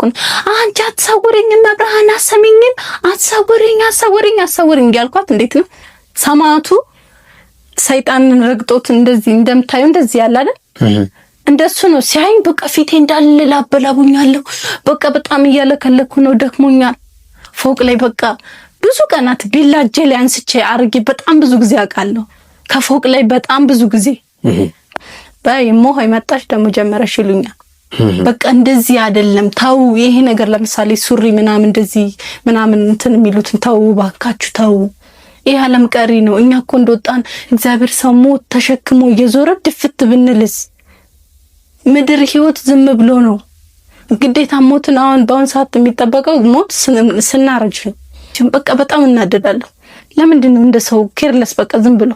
እያልኩኝ አንቺ አትሰውሪኝም መብርሃን አሰሚኝም አትሰውሪኝ እያልኳት እንዴት ነው ሰማዕቱ ሰይጣንን ረግጦት እንደዚህ እንደምታዩ እንደዚህ ያለ አይደል እንደሱ ነው ሲያይኝ በቃ ፊቴ እንዳለ ላበላቡኛለሁ በቃ በጣም እያለከለኩ ነው ደክሞኛል ፎቅ ላይ በቃ ብዙ ቀናት ቢላጄ ላይ አንስቼ አርጌ በጣም ብዙ ጊዜ አውቃለሁ ከፎቅ ላይ በጣም ብዙ ጊዜ ባይሞ ሆይመጣሽ ደሞ ጀመረሽ ይሉኛል በቃ እንደዚህ አይደለም ታው ይሄ ነገር ለምሳሌ ሱሪ ምናምን እንደዚህ ምናምን እንትን የሚሉትን ታው ባካችሁ ታው ይሄ ዓለም ቀሪ ነው እኛ እኮ እንደወጣን እግዚአብሔር ሰሞ ተሸክሞ እየዞረ ድፍት ብንልስ ምድር ህይወት ዝም ብሎ ነው ግዴታ ሞትን አሁን ባውን ሰዓት የሚጠበቀው ሞት ስናረጅ በቃ በጣም እናደዳለሁ ለምንድነው እንደ ሰው ኬርለስ በቃ ዝም ብሎ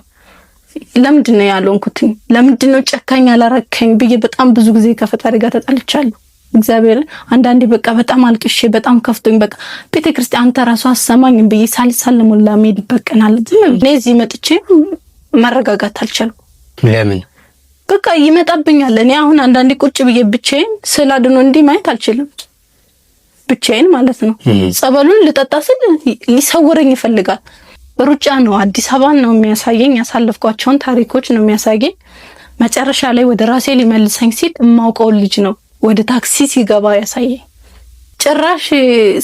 ለምንድነው ያለንኩት ለምንድነው ጨካኝ ያላረከኝ ብዬ በጣም ብዙ ጊዜ ከፈጣሪ ጋር ተጣልቻለሁ እግዚአብሔር አንዳንዴ በቃ በጣም አልቅሼ በጣም ከፍቶኝ በቃ ቤተክርስቲያን አንተ ራሱ አሰማኝ ብዬ ሳልሰለሙላ ሜድ በቀናል ለዚህ መጥቼ ማረጋጋት አልቻልኩ ለምን በቃ ይመጣብኛል እኔ አሁን አንዳንዴ ቁጭ ብዬ ብቻዬን ስላድኖ እንዲ ማየት አልችልም ብቻዬን ማለት ነው ጸበሉን ልጠጣ ስል ሊሰውረኝ ይፈልጋል ሩጫ ነው አዲስ አበባ ነው የሚያሳየኝ ያሳለፍኳቸውን ታሪኮች ነው የሚያሳየኝ መጨረሻ ላይ ወደ ራሴ ሊመልሰኝ ሲል እማውቀው ልጅ ነው ወደ ታክሲ ሲገባ ያሳየኝ ጭራሽ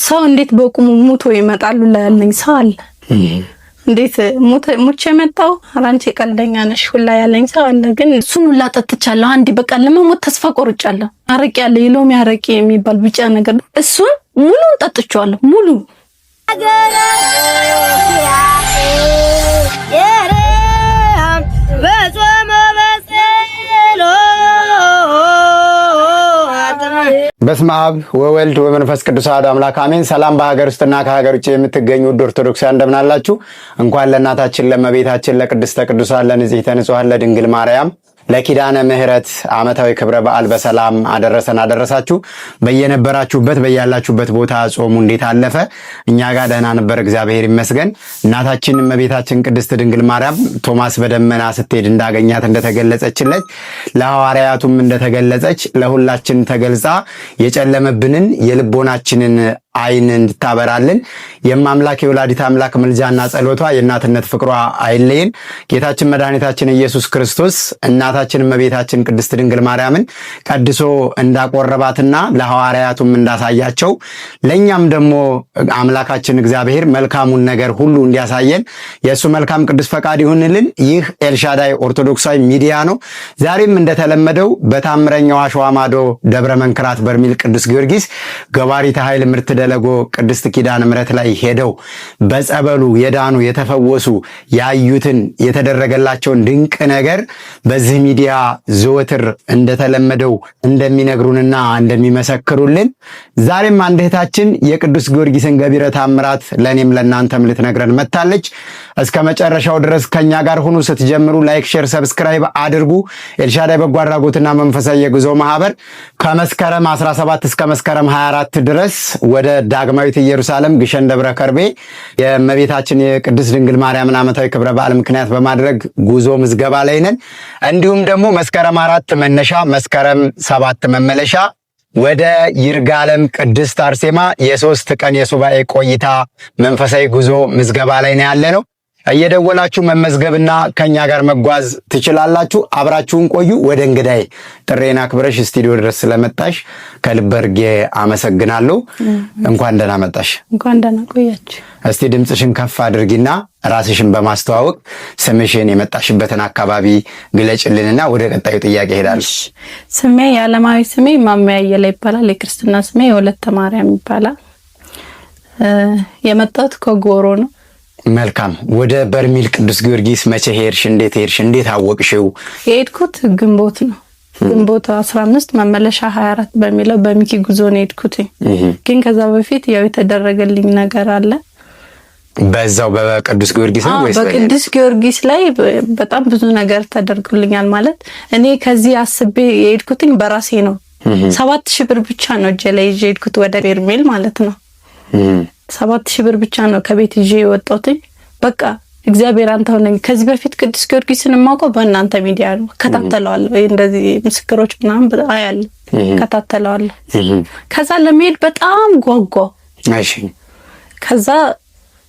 ሰው እንዴት በቁሙ ሙቶ ይመጣሉ ያለኝ ሰው አለ እንዴት ሙቼ መጣው አራንቺ ቀልደኛ ነሽ ሁላ ያለኝ ሰው አለ ግን እሱን ሁላ ጠጥቻለሁ አንዴ በቃ ለመሞት ተስፋ ቆርጫለሁ አረቄ ያለ ይሎም ያረቄ የሚባል ቢጫ ነገር እሱን ሙሉን ጠጥቻለሁ ሙሉ በስመ አብ ወወልድ ወመንፈስ ቅዱስ አሐዱ አምላክ አሜን። ሰላም በሀገር ውስጥና ከሀገር ውጭ የምትገኙ ኦርቶዶክሳውያን እንደምን አላችሁ? እንኳን ለእናታችን ለእመቤታችን ለቅድስተ ቅዱሳን ለንጽሕተ ንጹሐን ለድንግል ማርያም ለኪዳነ ምህረት ዓመታዊ ክብረ በዓል በሰላም አደረሳችሁ። በየነበራችሁበት በያላችሁበት ቦታ ጾሙ እንዴት አለፈ? እኛ ጋር ደህና ነበር፣ እግዚአብሔር ይመስገን። እናታችን እመቤታችን ቅድስት ድንግል ማርያም ቶማስ በደመና ስትሄድ እንዳገኛት እንደተገለጸችለት ለሐዋርያቱም እንደተገለጸች ለሁላችን ተገልጻ የጨለመብንን የልቦናችንን አይን እንድታበራልን የማምላክ የወላዲት አምላክ ምልጃና ጸሎቷ የእናትነት ፍቅሯ አይለየን። ጌታችን መድኃኒታችን ኢየሱስ ክርስቶስ እናታችን እመቤታችን ቅድስት ድንግል ማርያምን ቀድሶ እንዳቆረባትና ለሐዋርያቱም እንዳሳያቸው ለኛም ደግሞ አምላካችን እግዚአብሔር መልካሙን ነገር ሁሉ እንዲያሳየን የእሱ መልካም ቅዱስ ፈቃድ ይሁንልን። ይህ ኤልሻዳይ ኦርቶዶክሳዊ ሚዲያ ነው። ዛሬም እንደተለመደው በታምረኛው አሸዋ ማዶ ደብረ መንክራት በርሜል ቅዱስ ጊዮርጊስ ገባሪተ ኃይል ምርት ደለጎ ቅድስት ኪዳነ ምህረት ላይ ሄደው በጸበሉ የዳኑ የተፈወሱ ያዩትን የተደረገላቸውን ድንቅ ነገር በዚህ ሚዲያ ዘወትር እንደተለመደው እንደሚነግሩንና እንደሚመሰክሩልን ዛሬም አንድ እህታችን የቅዱስ ጊዮርጊስን ገቢረ ተአምራት ለኔም ለናንተም ልትነግረን መጣለች። እስከ መጨረሻው ድረስ ከኛ ጋር ሁኑ። ስትጀምሩ ላይክ፣ ሼር፣ ሰብስክራይብ አድርጉ። ኤልሻዳይ በጎ አድራጎትና መንፈሳዊ የጉዞ ማህበር ከመስከረም 17 እስከ መስከረም 24 ድረስ ወደ ዳግማዊት ኢየሩሳሌም ግሸን ደብረ ከርቤ የእመቤታችን የቅድስት ድንግል ማርያምን ዓመታዊ ክብረ በዓል ምክንያት በማድረግ ጉዞ ምዝገባ ላይ ነን። እንዲሁም ደግሞ መስከረም 4 መነሻ መስከረም 7 መመለሻ ወደ ይርጋለም ቅድስት አርሴማ የ3 ቀን የሱባኤ ቆይታ መንፈሳዊ ጉዞ ምዝገባ ላይ ነው ያለነው። እየደወላችሁ መመዝገብና ከኛ ጋር መጓዝ ትችላላችሁ። አብራችሁን ቆዩ። ወደ እንግዳይ ጥሬና አክብረሽ ስቱዲዮ ድረስ ስለመጣሽ ከልብ አድርጌ አመሰግናለሁ። እንኳን ደህና መጣሽ። እንኳን ደህና ቆያችሁ። እስቲ ድምጽሽን ከፍ አድርጊና ራስሽን በማስተዋወቅ ስምሽን የመጣሽበትን አካባቢ ግለጭልንና ወደ ቀጣዩ ጥያቄ ሄዳለሽ። ስሜ የዓለማዊ ስሜ ማማያየለ ይባላል። የክርስትና ስሜ የወለተ ማርያም ይባላል። የመጣሁት ከጎሮ ነው። መልካም። ወደ በርሜል ቅዱስ ጊዮርጊስ መቼ ሄድሽ? እንዴት ሄድሽ? እንዴት አወቅሽው? የሄድኩት ግንቦት ነው። ግንቦት 15 መመለሻ 24 በሚለው በሚኪ ጉዞ ነው የሄድኩት። ግን ከዛ በፊት ያው የተደረገልኝ ነገር አለ። በዛው በቅዱስ ጊዮርጊስ ነው ወይስ በቅዱስ ጊዮርጊስ ላይ በጣም ብዙ ነገር ተደርጎልኛል። ማለት እኔ ከዚህ አስቤ የሄድኩትኝ በራሴ ነው። 7000 ብር ብቻ ነው እጄ ላይ ይዤ የሄድኩት ወደ በርሜል ማለት ነው። 7000 ብር ብቻ ነው ከቤት ይዤ የወጣሁት። በቃ እግዚአብሔር አንተ ሆነኝ። ከዚህ በፊት ቅዱስ ጊዮርጊስን የማውቀው በእናንተ ሚዲያ ነው። ከታተለዋለሁ እንደዚህ ምስክሮች ምናምን አያለሁ፣ ከታተለዋለሁ። ከዛ ለመሄድ በጣም ጓጓው። እሺ ከዛ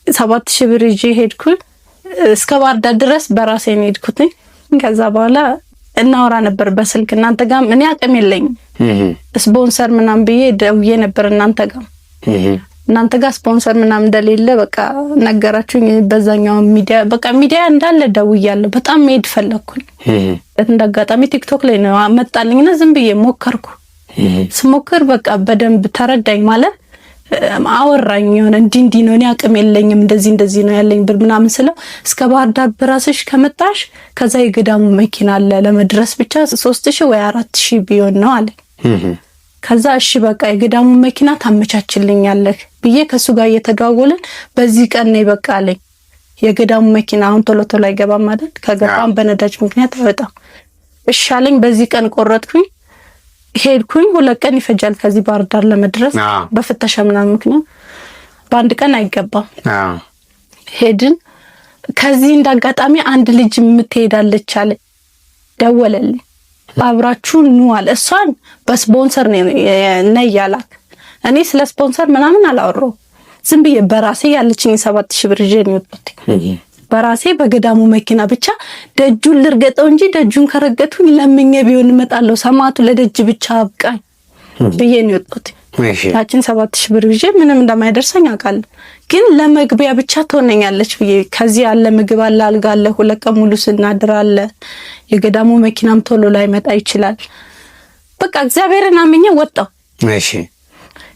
7000 ብር ይዤ ሄድኩኝ። እስከ ባህር ዳር ድረስ በራሴ ነው ሄድኩት። ከዛ በኋላ እናወራ ነበር በስልክ እናንተ ጋር እኔ አቅም የለኝም ስፖንሰር ምናምን ብዬ ደውዬ ነበር እናንተ ጋር ስፖንሰር ምናምን እንደሌለ በቃ ነገራችሁኝ። በዛኛው ሚዲያ እንዳለ ደውያለሁ። በጣም መሄድ ፈለኩኝ። እንደአጋጣሚ ቲክቶክ ላይ ነው መጣልኝና ዝም ብዬ ሞከርኩ። ስሞክር በቃ በደንብ ተረዳኝ። ማለት አወራኝ የሆነ እንዲህ ነው እኔ አቅም የለኝም እንደዚህ ነው ያለኝ ብር ምናምን ስለው እስከ ባህር ዳር በራስሽ ከመጣሽ ከዛ የገዳሙ መኪና አለ ለመድረስ ብቻ 3000 ወይ 4000 ቢሆን ነው አለ። ከዛ እሺ በቃ የገዳሙ መኪና ታመቻችልኛለህ ብዬ ከሱ ጋር እየተደዋወልን በዚህ ቀን ነው በቃ አለኝ። የገዳሙ መኪና አሁን ቶሎ አይገባም ማለት ከገባም በነዳጅ ምክንያት አይወጣም። እሺ አለኝ። በዚህ ቀን ቆረጥኩኝ። ሄድኩኝ። 2 ቀን ይፈጃል ከዚህ ባህር ዳር ለመድረስ በፍተሻ ምናምን ምክንያት በአንድ ቀን አይገባም። ሄድን። ከዚህ እንዳጋጣሚ አንድ ልጅ የምትሄዳለች አለ ደወለልኝ። አብራችሁ ኑ አለ። እሷን በስፖንሰር ነው ያላት። እኔ ስለ ስፖንሰር ምናምን አላወራው። ዝም ብዬ በራሴ ያለችኝ 7000 ብር ይዤ ነው የወጣሁት። በራሴ በገዳሙ መኪና ብቻ ደጁን ልርገጠው እንጂ ደጁን ከረገጥኩኝ ለምኜ ቢሆን እመጣለሁ ሰማዕቱ ለደጅ ብቻ አብቃኝ ብዬ ነው የወጣሁት። ያችን 7000 ብር ይዤ ምንም እንደማይደርሰኝ አውቃለሁ፣ ግን ለመግቢያ ብቻ ትሆነኛለች ብዬ ከዚህ ያለ ምግብ አለ፣ አልጋ አለ፣ 2 ቀን ሙሉ ስናድር አለ። የገዳሙ መኪናም ቶሎ ላይ መጣ ይችላል። በቃ እግዚአብሔርን አምኜ ወጣሁ። እሺ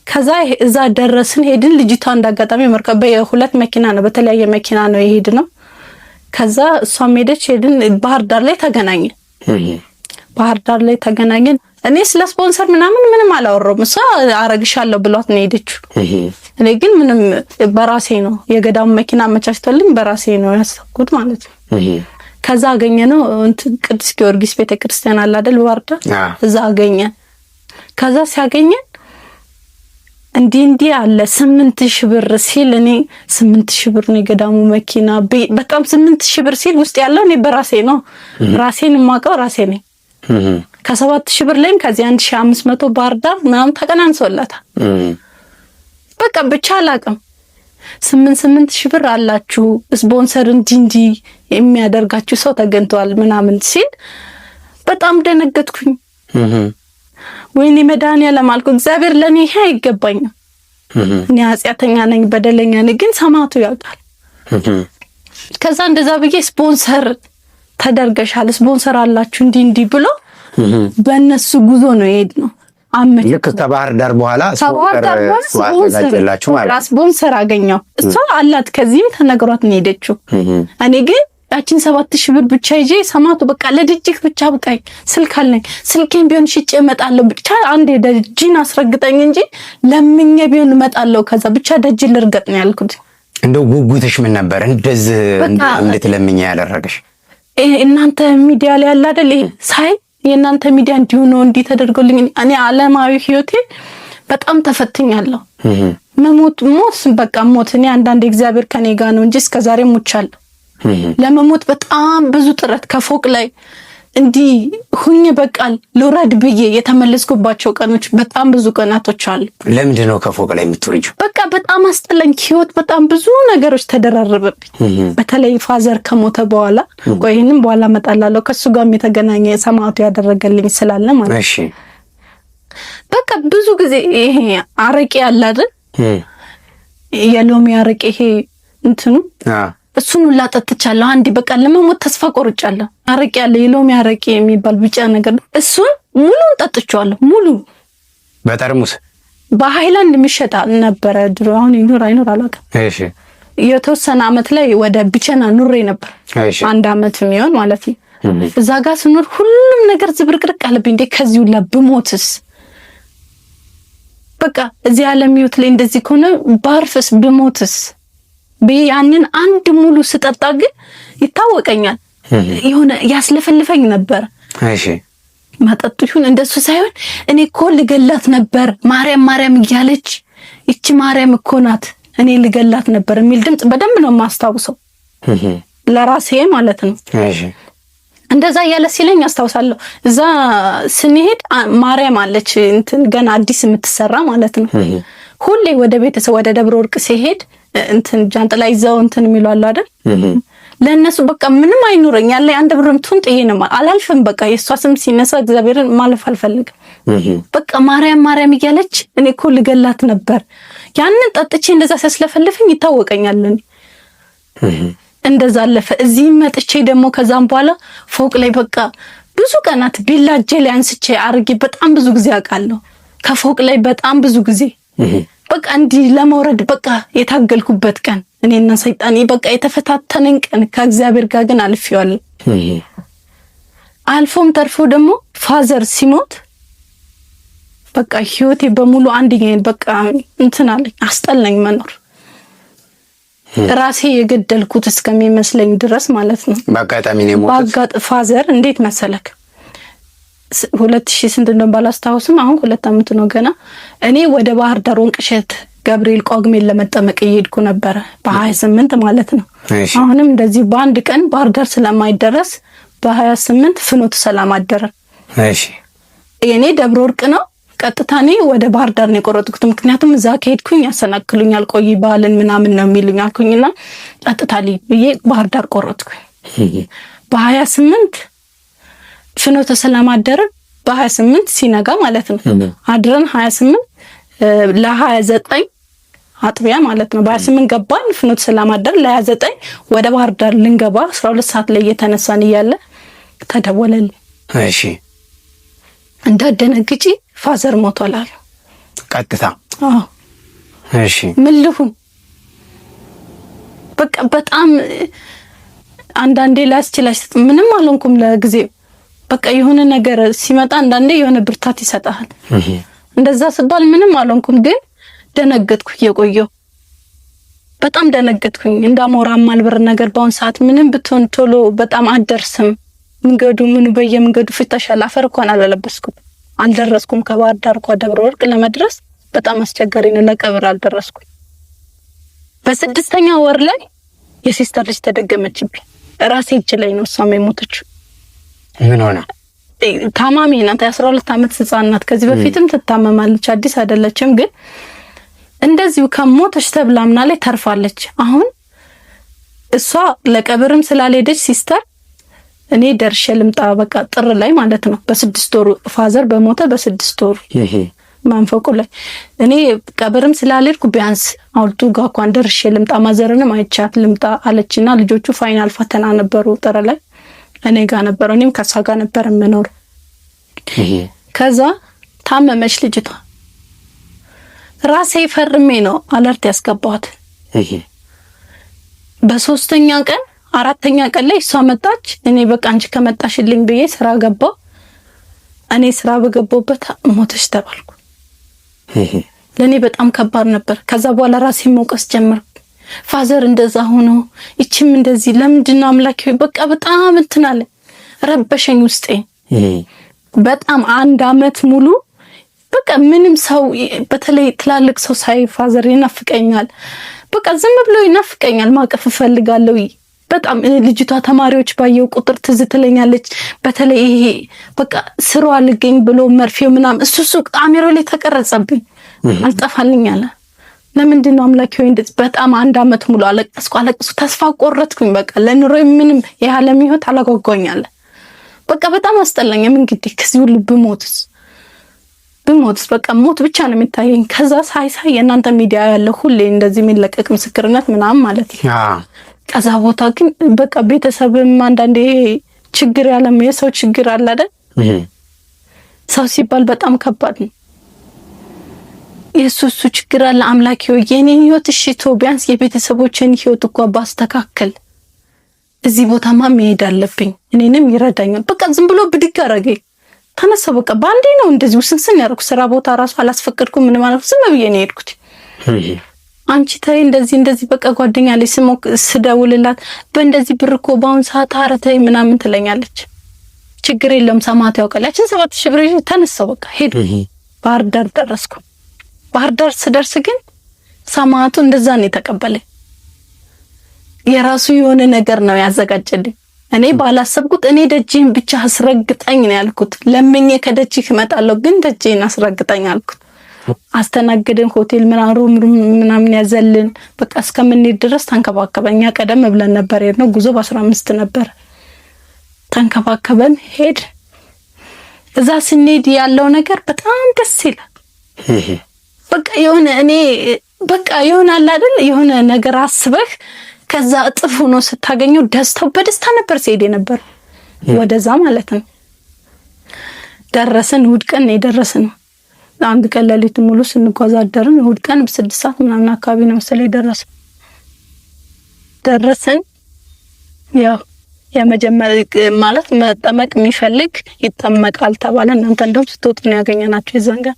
ከዛ እዛ ደረስን። ሄድን። ልጅቷ እንዳጋጣሚ መርከበ የሁለት መኪና ነው በተለያየ መኪና ነው የሄድነው። ከዛ እሷም ሄደች። ሄድን። ባህር ዳር ላይ ተገናኘን። ባህር ዳር ላይ ተገናኘን። እኔ ስለ ስፖንሰር ምንም አላወራሁም። እሷ አረግሻለሁ ብሏት ነው ሄደችው። እኔ ግን ምንም በራሴ ነው የገዳሙ መኪና አመቻችቶልኝ በራሴ ነው ያሰብኩት ማለት ነው። ከዛ አገኘነው ቅዱስ ጊዮርጊስ ቤተክርስቲያን አለ አይደል ባህር ዳር፣ እዛ አገኘን። ከዛ ሲያገኘን እንዲህ አለ 8000 ብር ሲል እኔ 8000 ብር ነው የገዳሙ መኪና በጣም 8000 ብር ሲል ውስጥ ያለው እኔ በራሴ ነው ራሴን የማውቀው ራሴ ነኝ። ከ7000 ብር ላይም ከዚህ 1500 ባህር ዳር ምናምን ተቀናንሶላታል። በቃ ብቻ አላውቅም 8000 ብር አላችሁ ስፖንሰር እንዲህ የሚያደርጋችሁ ሰው ተገኝቷል ምናምን ሲል በጣም ደነገጥኩኝ። ወይኔ መድኃኒዓለም አልኩ። እግዚአብሔር ለኔ ይሄ አይገባኝም። እኔ ኃጢአተኛ ነኝ፣ በደለኛ ነኝ፣ ግን ሰማዕቱ ያውቃል። ከዛ እንደዛ ብዬ ስፖንሰር ተደርገሻል፣ ስፖንሰር አላችሁ እንዲህ ብሎ በእነሱ ጉዞ ነው የሄድነው። ልክ ከባህር ዳር በኋላ ስፖንሰር አገኘው። እሷ አላት ከዚህም ተነግሯት ነው ሄደችው። እኔ ግን ያችን 7000 ብር ብቻ ይዤ ሰማዕቱ በቃ ለድጅክ ብቻ በቃኝ። ስልክ አለኝ፣ ስልኬን ቢሆን ሽጬ እመጣለሁ። ብቻ አንዴ ደጅን አስረግጠኝ እንጂ ለምኜ ቢሆን እመጣለሁ። ከዛ ብቻ ደጅ ልርገጥ ነው ያልኩት። እንደው ጉጉትሽ ምን ነበር እንደዚህ እንድትለምኝ ያደረገሽ? እናንተ ሚዲያ ላይ ያለ አይደል ሳይ የእናንተ ሚዲያ እንዲሆነ እንዲህ ተደርጎልኝ እኔ ዓለማዊ ህይወቴ በጣም ተፈትኛለሁ። ሞት በቃ ሞት እኔ አንዳንዴ እግዚአብሔር ከኔ ጋር ነው እንጂ እስከዛሬ ሞቻለሁ። ለመሞት በጣም ብዙ ጥረት ከፎቅ ላይ እንዲህ ሁኜ በቃል ልውረድ ብዬ የተመለስኩባቸው ቀኖች በጣም ብዙ ቀናቶች አሉ። ለምንድን ነው ከፎቅ ላይ የምትወርጂው? በቃ በጣም አስጠላኝ ህይወት። በጣም ብዙ ነገሮች ተደራረበብኝ። በተለይ ፋዘር ከሞተ በኋላ ይሄንን በኋላ እመጣላለሁ። ከሱ ጋርም የተገናኘ ሰማዕቱ ያደረገልኝ ስላለ ማለት እሺ። በቃ ብዙ ጊዜ ይሄ አረቄ ያለ አይደል የሎሚ አረቄ ይሄ እንትኑ እሱን ሁላ ጠጥቻለሁ። አንዴ በቃ ለመሞት ተስፋ ቆርጫለሁ። አረቄ ያለ የሎሚ አረቄ የሚባል ቢጫ ነገር እሱን ሙሉን ጠጥቻለሁ። ሙሉ በጠርሙስ በሃይላንድ የሚሸጥ ነበር ድሮ። አሁን ይኖር አይኖር አላውቅም። እሺ የተወሰነ አመት ላይ ወደ ቢቸና ኑሬ ነበር። እሺ 1 አመት የሚሆን ማለት ነው። እዛ ጋር ስኖር ሁሉም ነገር ዝብርቅርቅ አለብኝ። እንዴ ከዚህ ሁላ ብሞትስ በቃ እዚህ ዓለም ህይወት ላይ እንደዚህ ከሆነ ባርፍስ ብሞትስ ያንን አንድ ሙሉ ስጠጣ ግን ይታወቀኛል የሆነ ያስለፈልፈኝ ነበር። እሺ ማጠጡ ይሁን እንደሱ ሳይሆን እኔ እኮ ልገላት ነበር ማርያም እያለች እቺ ማርያም እኮ ናት እኔ ልገላት ነበር የሚል ድምጽ በደንብ ነው የማስታውሰው። ለራሴ ማለት ነው። እሺ እንደዛ ያለ ሲለኝ አስታውሳለሁ። እዛ ስንሄድ ማርያም አለች እንትን ገና አዲስ የምትሰራ ማለት ነው። ሁሌ ወደ ቤተሰብ ወደ ደብረ ወርቅ ሲሄድ እንትን ጃንጥላ ይዘው እንትን የሚሉ አሉ አይደል? ለነሱ በቃ ምንም አይኖረኝ ያለ አንድ ብርም ቱን ጥዬ ነው አላልፍም። በቃ የሷ ስም ሲነሳ እግዚአብሔርን ማለፍ አልፈልግም። በቃ ማርያም ማርያም እያለች እኔ እኮ ልገላት ነበር። ያንን ጠጥቼ እንደዛ ሲያስለፈልፍኝ ይታወቀኛል። እንደዛ አለፈ። እዚህ መጥቼ ደግሞ ከዛም በኋላ ፎቅ ላይ በቃ ብዙ ቀናት ቢላጄ ላይ አንስቼ አርጌ በጣም ብዙ ጊዜ አውቃለሁ። ከፎቅ ላይ በጣም ብዙ ጊዜ በቃ እንዲህ ለመውረድ በቃ የታገልኩበት ቀን እኔና ሰይጣኔ በቃ የተፈታተነን ቀን ከእግዚአብሔር ጋር ግን አልፌዋለሁ። አልፎም ተርፎ ደግሞ ፋዘር ሲሞት በቃ ህይወቴ በሙሉ አንድኛዬን በቃ እንትን አለኝ፣ አስጠላኝ መኖር ራሴ የገደልኩት እስከሚመስለኝ ድረስ ማለት ነው። በአጋጣሚ ነው የሞቱት። ፋዘር እንዴት መሰለክ 2000 ስንት እንደሆነ ባላስታውስም አሁን 2 አመት ነው ገና። እኔ ወደ ባህር ዳር ወንቅሸት ገብርኤል ቋግሜን ለመጠመቅ እየሄድኩ ነበር በ28 ማለት ነው። አሁንም እንደዚህ በአንድ ቀን ባህር ዳር ስለማይደረስ በ28 ፍኖተ ሰላም አደረ። እሺ የኔ ደብረ ወርቅ ነው። ቀጥታ እኔ ወደ ባህር ዳር ነው የቆረጥኩት። ምክንያቱም እዛ ከሄድኩኝ ያሰናክሉኛል፣ ቆይ ባልን ምናምን ነው የሚሉኝ አልኩኝና ቀጥታ ብዬ ባህር ዳር ቆረጥኩኝ። በ28 ፍኖተ ሰላም አደረን። በ28 ሲነጋ ማለት ነው አድረን 28 ለ29 አጥቢያ ማለት ነው በ28 ገባን ፍኖተ ሰላም አደረን። ለ29 ወደ ባህር ዳር ልንገባ 12 ሰዓት ላይ እየተነሳን እያለ ተደወለልኝ። እሺ እንዳደነግጪ ፋዘር ሞቷል አሉ ቀጥታ። እሺ ምን ልሁን በቃ በጣም አንዳንዴ ላስችላሽ ምንም አልሆንኩም ለጊዜው። በቃ የሆነ ነገር ሲመጣ አንዳንዴ የሆነ ብርታት ይሰጣል። እንደዛ ስባል ምንም አልሆንኩም፣ ግን ደነገጥኩ። የቆየው በጣም ደነገጥኩኝ። እንዳሞራ ማልበር ነገር በአሁን ሰዓት ምንም ብትሆን ቶሎ በጣም አደርስም። መንገዱ ምን በየመንገዱ ፍተሻ አፈር እንኳን አላለበስኩም፣ አልደረስኩም። ከባህር ዳር ደብረ ወርቅ ለመድረስ በጣም አስቸጋሪ ነው። ለቀብር አልደረስኩም። በ6ኛ ወር ላይ የሲስተር ልጅ ተደገመችብኝ። ራሴ እጅ ላይ ነው እሷም የሞተችው። ምን ሆነ? ታማሚ ናት። 12 አመት ህፃን ናት። ከዚህ በፊትም ትታመማለች፣ አዲስ አይደለችም። ግን እንደዚሁ ከሞተች ተብላምና ላይ ተርፋለች። አሁን እሷ ለቀብርም ስላልሄደች ሲስተር እኔ ደርሼ ልምጣ በቃ ጥር ላይ ማለት ነው። በ6 ወሩ ፋዘር በሞተ በ6 ወሩ መንፈቁ ላይ እኔ ቀብርም ስላልሄድኩ ቢያንስ አውልቱ ጋር እንኳን ደርሼ ልምጣ ማዘርንም አይቻት ልምጣ አለችና ልጆቹ ፋይናል ፈተና ነበሩ ጥር ላይ እኔ ጋር ነበር። እኔም ከሷ ጋር ነበር የምኖር። ከዛ ታመመች ልጅቷ። ራሴ ፈርሜ ነው አለርት ያስገባሁት። በ3ኛ ቀን 4ኛ ቀን ላይ እሷ መጣች። እኔ በቃ አንቺ ከመጣሽልኝ ብዬ ስራ ገባሁ። እኔ ስራ በገባሁበት ሞተች ተባልኩ። ለኔ በጣም ከባድ ነበር። ከዛ በኋላ ራሴ መውቀስ ጀመርኩ። ፋዘር እንደዛ ሆኖ እቺም እንደዚህ ለምንድነው አምላኬ በቃ በጣም እንትናለ ረበሸኝ ውስጤ። በጣም 1 አመት ሙሉ በቃ ምንም ሰው በተለይ ትላልቅ ሰው ሳይ ፋዘር ይናፍቀኛል። በቃ ዝም ብሎ ይናፍቀኛል። ማቀፍ ፈልጋለሁ በጣም። ልጅቷ ተማሪዎች ባየው ቁጥር ትዝ ትለኛለች። በተለይ ይሄ በቃ ስሯ ልገኝ ብሎ መርፌው ምናምን እሱ አሚሮ ላይ ተቀረጸብኝ። አልጠፋልኝ አለ። ለምንድነው አምላኬ ወይ እንደዚህ? በጣም 1 አመት ሙሉ አለቀስኩ። ተስፋ ቆረጥኩኝ። በቃ ለኑሮ ምንም የዓለም ህይወት አላጓጓኛል። በቃ በጣም አስጠላኝ። እንግዲህ ከዚህ ሁሉ ብሞትስ በቃ ሞት ብቻ ነው የሚታየኝ። ከዛ ሳይ የእናንተ ሚዲያ ያለ ሁሌ እንደዚህ የሚለቀቅ ምስክርነት ምናምን ማለት ነው። ከዛ ቦታ ግን በቃ ቤተሰብም አንዳንዴ ችግር ያለም የሰው ችግር አለ አይደል? ሰው ሲባል በጣም ከባድ ነው። የሱስ ችግር አለ። አምላኬ ሆይ የኔን ህይወት እሺቶ ቢያንስ የቤተሰቦችን ህይወት እንኳን ባስተካከል እዚህ ቦታማ መሄድ አለብኝ፣ እኔንም ይረዳኛል። በቃ ዝም ብሎ ብድግ አረገኝ። ተነሳ በቃ ባንዴ ነው እንደዚህ ውስንስን ያደረኩ። ስራ ቦታ ራሱ አላስፈቀድኩም ምን ማለት ዝም ብዬ ነው የሄድኩት። አንቺ ተይ እንደዚህ በቃ ጓደኛ ላይ ስደውልላት በእንደዚህ ብር እኮ ባሁን ሰዓት አረተይ ምናምን ትለኛለች። ችግር የለም ሰማት ያውቃላችን 7000 ብር ተነሳው በቃ ሄድ። ባህር ዳር ደረስኩ። ባህር ዳር ስደርስ ግን ሰማቱ እንደዛ ነው የተቀበለኝ። የራሱ የሆነ ነገር ነው ያዘጋጀልኝ። እኔ ባላሰብኩት እኔ ደጅህን ብቻ አስረግጠኝ ነው ያልኩት። ለምኜ ከደጅህ እመጣለሁ ግን ደጅህን አስረግጠኝ አልኩት። አስተናገደን። ሆቴል ምናምን ያዘልን። በቃ እስከምንሄድ ድረስ ተንከባከበኛ። ቀደም ብለን ነበር የሄድነው። ጉዞ በ15 ነበር። ተንከባከበን ሄድ። እዛ ስንሄድ ያለው ነገር በጣም ደስ ይላል። በቃ የሆነ እኔ በቃ የሆነ አለ አይደል የሆነ ነገር አስበህ ከዛ እጥፍ ሆኖ ስታገኘው ደስታው በደስታ ነበር ሲሄድ ነበር ወደዛ ማለት ነው። ደረስን። እሑድ ቀን የደረስን። አንድ ቀን ሌሊት ሙሉ ስንጓዝ አደርን። እሑድ ቀን በ6 ሰዓት ምናምን አካባቢ ነው መሰለኝ ደረስን። ያው የመጀመሪያ ማለት መጠመቅ የሚፈልግ ይጠመቃል ተባለ። እናንተ እንደውም ስትወጡ ነው ያገኘናችሁ የዛን ቀን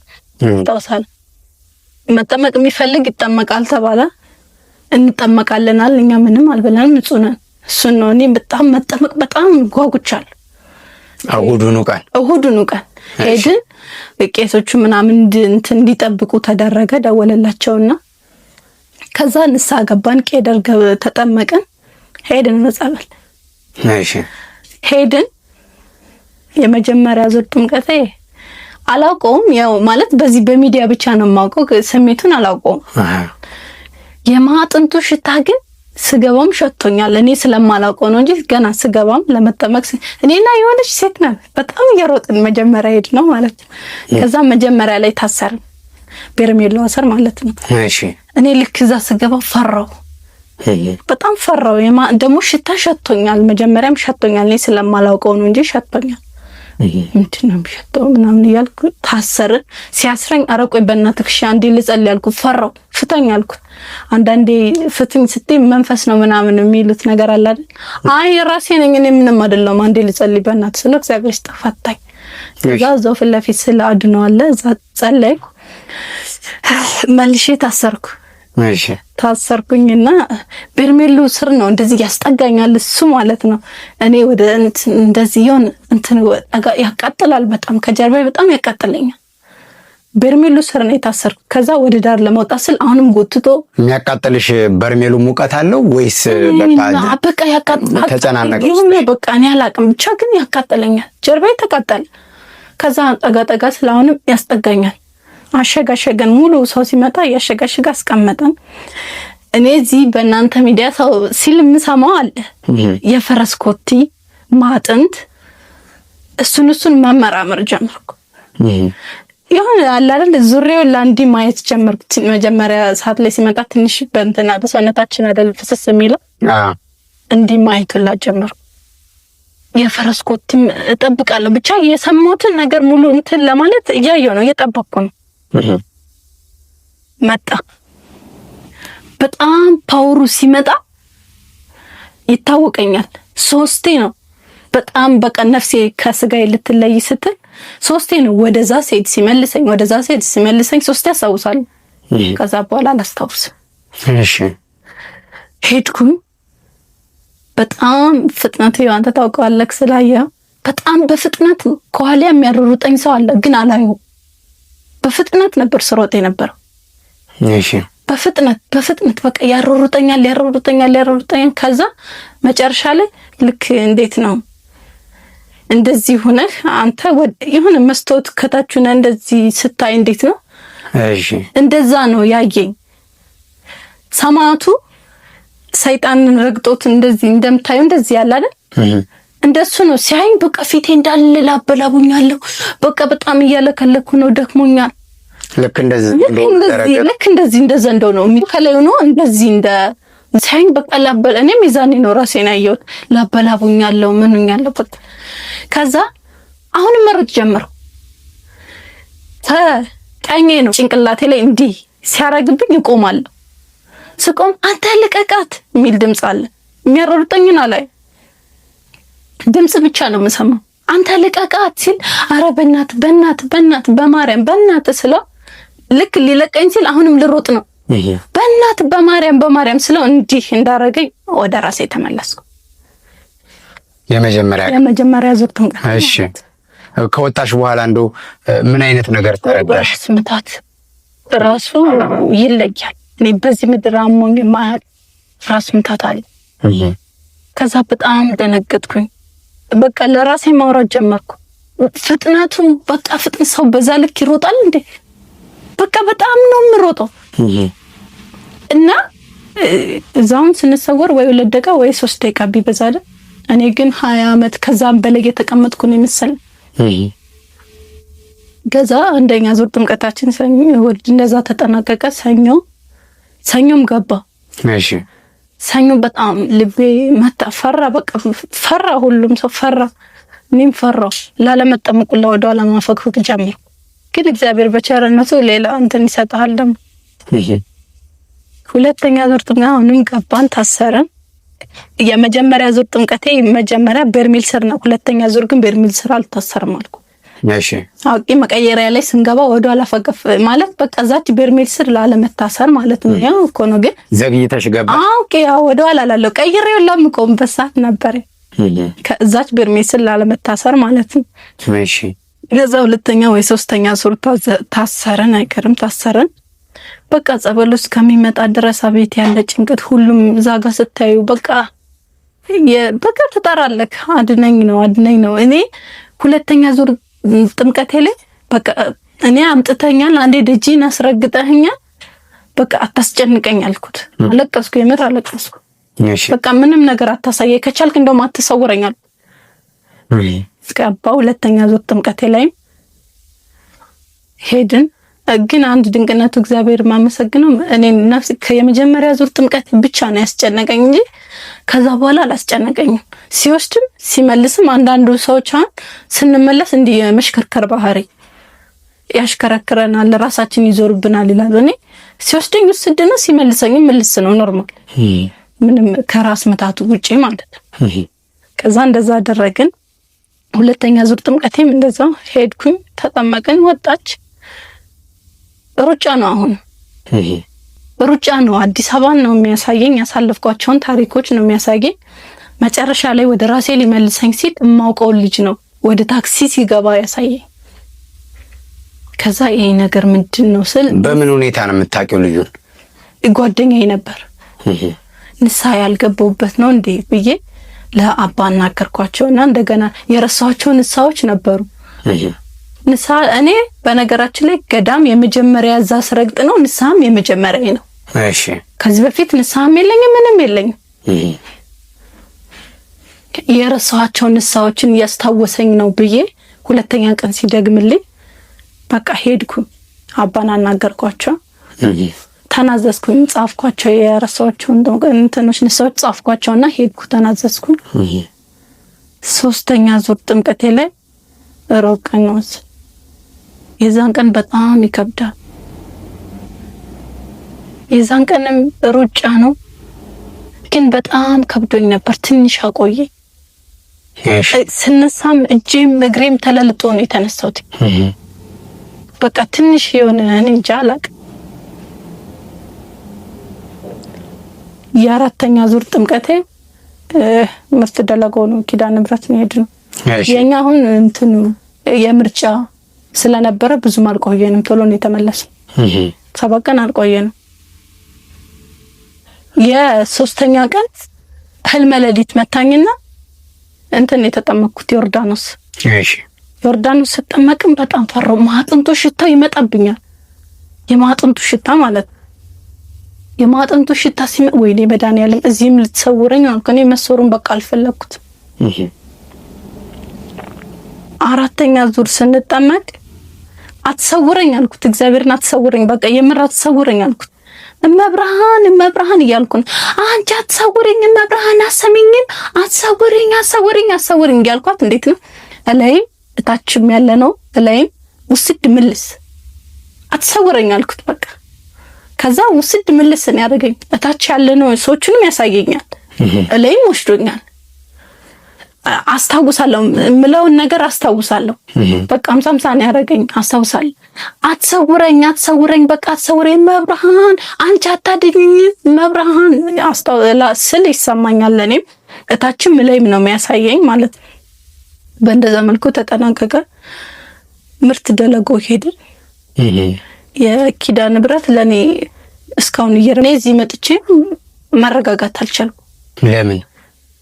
ታውሳለ። መጠመቅ የሚፈልግ ይጠመቃል ተባለ። እንጠመቃለናል። እኛ ምንም አልበላንም፣ ንጹህ ነን። እሱን ነው እኔ በጣም መጠመቅ በጣም ጓጉቻለሁ። እሑዱን ቀን ሄድን። ቄሶቹ ምናምን እንዲጠብቁ ተደረገ። ደወለላቸውና ከዛ ንስሐ ገባን። ቄደር ተጠመቅን። ሄድን ጸበል ሄድን። የመጀመሪያ ዙር ጥምቀቴ አላውቀውም። ያው ማለት በዚህ በሚዲያ ብቻ ነው የማውቀው፣ ስሜቱን አላውቀውም። የማጥንቱ ሽታ ግን ስገባም ሸቶኛል። እኔ ስለማላውቀው ነው እንጂ ገና ስገባም ለመጠመቅ እኔና የሆነች ሴት ነው በጣም እየሮጥን መጀመሪያ ሄድ ነው ማለት ነው። ከዛ መጀመሪያ ላይ ታሰርን፣ በርሜሎ አሰር ማለት ነው። እኔ ልክ እዛ ስገባ ፈራው፣ በጣም ፈራው። ደግሞ ሽታ ሸቶኛል፣ መጀመሪያም ሸቶኛል። እኔ ስለማላውቀው ነው እንጂ ሸቶኛል። ምንድን ነው የሚሸተው ምናምን እያልኩ ታሰርን። ሲያስረኝ ኧረ ቆይ በእናትህ እሺ አንዴ ልጸልይ አልኩት። ፈራው፣ ፍተኝ አልኩት። አንዳንዴ ፍትኝ ስትይ መንፈስ ነው ምናምን የሚሉት ነገር አለ አይደል? አይ ራሴ ነኝ እኔ ምንም አይደለም አንዴ ልጸልይ በእናትህ ስለ እግዚአብሔር ይስጠፋታኝ። እዛው ፊት ለፊት ስለ አድነዋለ እዛ ጸለይኩ። መልሼ ታሰርኩ። ታሰርኩኝና በርሜሉ ስር ነው እንደዚህ ያስጠጋኛል እሱ ማለት ነው። እኔ ወደ እንደዚህ ይሁን እንትን ያቃጥላል በጣም ከጀርባዬ በጣም ያቃጥለኛል። በርሜሉ ስር ነው የታሰርኩ። ከዛ ወደ ዳር ለመውጣት ስል አሁንም ጎትቶ የሚያቃጥልሽ በርሜሉ ሙቀት አለው ወይስ በቃ ያቃጥላል? ተጨናነቀው ይሁን በቃ እኔ አላቅም ብቻ ግን ያቃጥለኛል። ጀርባዬ ተቃጠለ። ከዛ ጠጋ ስል አሁንም ያስጠጋኛል። አሸጋሸገን። ሙሉ ሰው ሲመጣ ያሸጋሸጋ አስቀመጠን። እኔ እዚህ በእናንተ ሚዲያ ሰው ሲል የምሰማው አለ የፈረስ ኮቲ ማጥንት፣ እሱን መመራመር ጀመርኩ። ይሁን አለ አይደል ዙሪያው ላንዲ ማየት ጀመርኩ። መጀመሪያ ሰዓት ላይ ሲመጣ ትንሽ በእንትና በሰውነታችን አይደል ፍስስ የሚለው እንዲህ ማየቱላ ጀመርኩ። የፈረስ ኮቲም እጠብቃለሁ ብቻ የሰማሁትን ነገር ሙሉ እንትን ለማለት እያየሁ ነው፣ እየጠበቅኩ ነው። መጣ። በጣም ፓወሩ ሲመጣ ይታወቀኛል። 3 ነው በጣም በቃ ነፍሴ ከስጋዬ ልትለይ ስትል 3 ነው ወደዛ ሴት ሲመልሰኝ 3 ያስታውሳለሁ። ከዛ በኋላ አላስታውስም። እሺ ሄድኩኝ። በጣም ፍጥነት አንተ ታውቀዋለህ ስላየህ በጣም በፍጥነት ከኋላ የሚያሮሩጠኝ ሰው አለ ግን አላየው። በፍጥነት ነበር ስሮጥ የነበረው። እሺ በፍጥነት በቃ ያሮሩጠኛል። ከዛ መጨረሻ ላይ ልክ እንዴት ነው እንደዚህ ሆነህ አንተ የሆነ መስታወት ከታችና እንደዚህ ስታይ እንዴት ነው እሺ እንደዛ ነው ያየኝ። ሰማዕቱ ሰይጣንን ረግጦት እንደዚህ እንደምታዩ እንደዚህ ያለ አይደል? እንደሱ ነው ሲያይኝ። በቃ ፊቴ እንዳለ ላበላቡኛለሁ። በቃ በጣም እያለከለኩ ነው፣ ደክሞኛል። ልክ እንደዚህ እንደዛ እንደው ነው የሚከለው ነው እንደዚህ እንደ ሲያይኝ በቃ እኔም ይዛኔ ነው ራሴን ያየሁት። ላበላቡኛለሁ ምንኛለሁ በቃ። ከዛ አሁንም መሮጥ ጀመርኩ። ቀኜ ነው ጭንቅላቴ ላይ እንዲህ ሲያረግብኝ እቆማለሁ። ስቆም አንተ ልቀቃት የሚል ድምጽ አለ። የሚያሮሩጠኝና ላይ ድምጽ ብቻ ነው የምሰማው። አንተ ልቀቃት ሲል አረ በእናት በማርያም በእናት ስለው ልክ ሊለቀኝ ሲል አሁንም ልሮጥ ነው። በእናት በማርያም ስለው እንዲህ እንዳረገኝ ወደ ራሴ ተመለስኩ። የመጀመሪያ ዙር ጥምቀት። እሺ ከወጣሽ በኋላ እንደው ምን አይነት ነገር ተረዳሽ? ምታት ራሱ ይለያል። እኔ በዚህ ምድር አሞኝ ማያት ራስ ምታት አለ። ከዛ በጣም ደነገጥኩኝ። በቃ ለራሴ ማውራት ጀመርኩ። ፍጥነቱ በቃ ፍጥነት ሰው በዛ ልክ ይሮጣል እንዴ? በቃ በጣም ነው የምሮጠው። እና እዛውን ስንሰወር ወይ 2 ደቂቃ ወይ 3 ደቂቃ ቢበዛል። እኔ ግን 20 ዓመት ከዛም በላይ የተቀመጥኩ ነው የመሰለኝ። ገዛ አንደኛ ዙር ጥምቀታችን ሰኞ ወድ እንደዛ ተጠናቀቀ። ሰኞም ገባ። እሺ ሰኞ በጣም ልቤ መታ፣ ፈራ። በቃ ፈራ፣ ሁሉም ሰው ፈራ፣ እኔም ፈራው። ላለመጠመቁ ለወደኋላ ማፈግፈግ ጀመርኩ። ግን እግዚአብሔር በቸርነቱ ሌላ እንትን ይሰጣል። ደግሞ ሁለተኛ ዙር ጥምቀት አሁንም ገባን፣ ታሰረን። የመጀመሪያ ዙር ጥምቀቴ መጀመሪያ በርሜል ስር ነው። ሁለተኛ ዙር ግን በርሜል ስር አልታሰርም አልኩ። እሺ አውቄ መቀየሪያ ላይ ስንገባ ወደኋላ ፈገፍ ማለት በቃ ዛች በርሜል ስር ላለመታሰር ማለት ነው። ያው እኮ ነው። ግን ዘግይተሽ ገባ። አውቄ ያው ወደኋላ ላለው ቀይሬው ለምቆምበት ሰዓት ነበር ከዛች በርሜል ስር ላለመታሰር ማለት ነው። እሺ ለዛ ሁለተኛ ወይ ሶስተኛ ዙር ታሰረን፣ አይቀርም ታሰረን። በቃ ጸበል ውስጥ ከሚመጣ ድረስ አቤት ያለ ጭንቀት። ሁሉም እዛ ጋር ስታዩ በቃ ትጠራለህ፣ አድነኝ ነው። እኔ ሁለተኛ ዙር ጥምቀቴ ላይ በቃ እኔ አምጥተኛል፣ አንዴ ደጅን አስረግጠህኛል፣ በቃ አታስጨንቀኝ አልኩት። አለቀስኩ፣ የምር አለቀስኩ። በቃ ምንም ነገር አታሳየኝ፣ ከቻልክ እንደውም አትሰውረኛል። ገባ ሁለተኛ ዙር ጥምቀቴ ላይ ሄድን። ግን አንድ ድንቅነቱ እግዚአብሔር ማመሰግነው እኔ ነፍስ ከየመጀመሪያ ዙር ጥምቀት ብቻ ነው ያስጨነቀኝ እንጂ ከዛ በኋላ አላስጨነቀኝም። ሲወስድም ሲመልስም አንዳንዱ ሰዎች ስንመለስ እንዲህ የመሽከርከር ባህሪ ያሽከረክረናል፣ ራሳችን ይዞርብናል ይላሉ። እኔ ሲወስደኝ ውስድ ነው፣ ሲመልሰኝ መልስ ነው። ኖርማል ምንም ከራስ መታቱ ውጪ ማለት ነው። ከዛ እንደዛ አደረግን። ሁለተኛ ዙር ጥምቀቴም እንደዛው ሄድኩኝ፣ ተጠመቅን፣ ወጣች። ሩጫ ነው። አሁን ሩጫ ነው። አዲስ አበባን ነው የሚያሳየኝ፣ ያሳለፍኳቸውን ታሪኮች ነው የሚያሳየኝ። መጨረሻ ላይ ወደ ራሴ ሊመልሰኝ ሲል የማውቀው ልጅ ነው ወደ ታክሲ ሲገባ ያሳየኝ። ከዛ ይሄ ነገር ምንድነው ስል በምን ሁኔታ ነው የምታውቂው ልጁን? ጓደኛዬ ነበር። ንስሐ ያልገባሁበት ነው እንዴ ብዬ ለአባ እናገርኳቸውና እንደገና የረሳኋቸው ንስሐዎች ነበሩ። ንስሐ እኔ በነገራችን ላይ ገዳም የመጀመሪያ እዛ ስረግጥ ነው፣ ንስሐም የመጀመሪያ ነው። እሺ ከዚህ በፊት ንስሐም የለኝም፣ ምንም የለኝም። የረሳኋቸው ንስሐዎችን እያስታወሰኝ ነው ብዬ ሁለተኛ ቀን ሲደግምልኝ በቃ ሄድኩኝ። አባን አናገርኳቸው፣ ተናዘዝኩኝ፣ ጻፍኳቸው። የረሳኋቸው እንትኖች ንስሐዎች ጻፍኳቸውና ሄድኩ፣ ተናዘዝኩኝ። ሶስተኛ ዙር ጥምቀቴ ላይ ሮብ ቀን ነው። የዛን ቀን በጣም ይከብዳል። የዛን ቀንም ሩጫ ነው፣ ግን በጣም ከብዶኝ ነበር። ትንሽ አቆየ። ስነሳም እጄም እግሬም ተለልጦ ነው የተነሳሁት። በቃ ትንሽ የሆነ እኔ እንጃ አላውቅም። የአራተኛ ዙር ጥምቀቴ ምርት ደለጎ ነው፣ ኪዳነ ምሕረት ነው የሄድነው። የኛ አሁን እንትኑ የምርጫ ስለነበረ ብዙም አልቆየንም፣ ቶሎ ነው የተመለስነው። 7 ቀን አልቆየንም። የሶስተኛ ቀን ህልመ ሌሊት መታኝና እንትን የተጠመቅኩት ዮርዳኖስ። እሺ ዮርዳኖስ ስጠመቅም በጣም ፈራው። ማጥንቱ ሽታ ይመጣብኛል። የማጥንቱ ሽታ ማለት የማጥንቱ ሽታ ወይኔ መድኃኒዓለም እዚህም ልትሰውረኝ አልኩ። እኔ መሰወሩን በቃ አልፈለኩት። አራተኛ ዙር ስንጠመቅ አትሰውረኝ አልኩት። እግዚአብሔርን አትሰውረኝ፣ በቃ የምር አትሰውረኝ አልኩት። እመብርሃን እያልኩ ነው። አንቺ አትሰውረኝ፣ እመብርሃን አሰሚኝም፣ አትሰውረኝ እያልኳት እንዴት ነው እላይም እታችም ያለ ነው። እላይም ውስድ ምልስ አትሰውረኝ አልኩት። በቃ ከዛ ውስድ ምልስ ነው ያደረገኝ። እታች ያለ ነው ሰዎችንም ያሳየኛል፣ እላይም ወስዶኛል። አስታውሳለሁ፣ ምለውን ነገር አስታውሳለሁ። በቃ 50 ነው ያደረገኝ፣ አስታውሳለሁ። አትሰውረኝ በቃ አትሰውረኝ መብርሃን፣ አንቺ አታድኝኝ መብርሃን ስል ይሰማኛል። እኔም እታችም ላይም ነው የሚያሳየኝ ማለት ነው። በእንደዛ መልኩ ተጠናቀቀ። ምርት ደለጎ ሄድን። የኪዳነ ምሕረት ለኔ እስካሁን እዚህ መጥቼ መረጋጋት አልቻልኩም። ለምን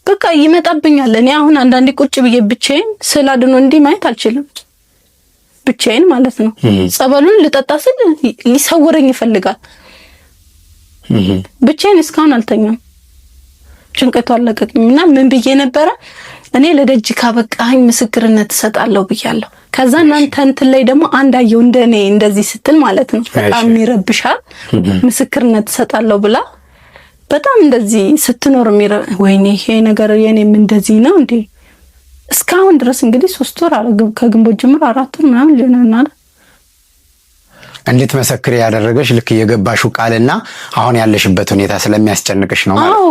በቃ ይመጣብኛል። እኔ አሁን አንዳንዴ ቁጭ ብዬ ብቻዬን ስላድኖ እንዲህ ማየት አልችልም። ብቻዬን ማለት ነው። ጸበሉን ልጠጣ ስል ሊሰውረኝ ይፈልጋል። ብቻዬን እስካሁን አልተኛም። ጭንቀቱ አለቀቅኝና ምን ብዬ ነበረ እኔ ለደጅ ካበቃኝ ምስክርነት እሰጣለሁ ብያለሁ። ከዛ እናንተ እንትን ላይ ደግሞ አንዳየው እንደኔ እንደዚህ ስትል ማለት ነው በጣም ይረብሻል። ምስክርነት እሰጣለሁ ብላ በጣም እንደዚህ ስትኖር ወይኔ ይሄ ነገር የኔም እንደዚህ ነው እንዴ? እስካሁን ድረስ እንግዲህ 3 ወር አረገው ከግንቦት ጀምሮ 4 ወር ምናምን ሊሆናል። እንዴት መሰክር ያደረገሽ ልክ የገባሽው ቃልና አሁን ያለሽበት ሁኔታ ስለሚያስጨንቅሽ ነው ማለት? አዎ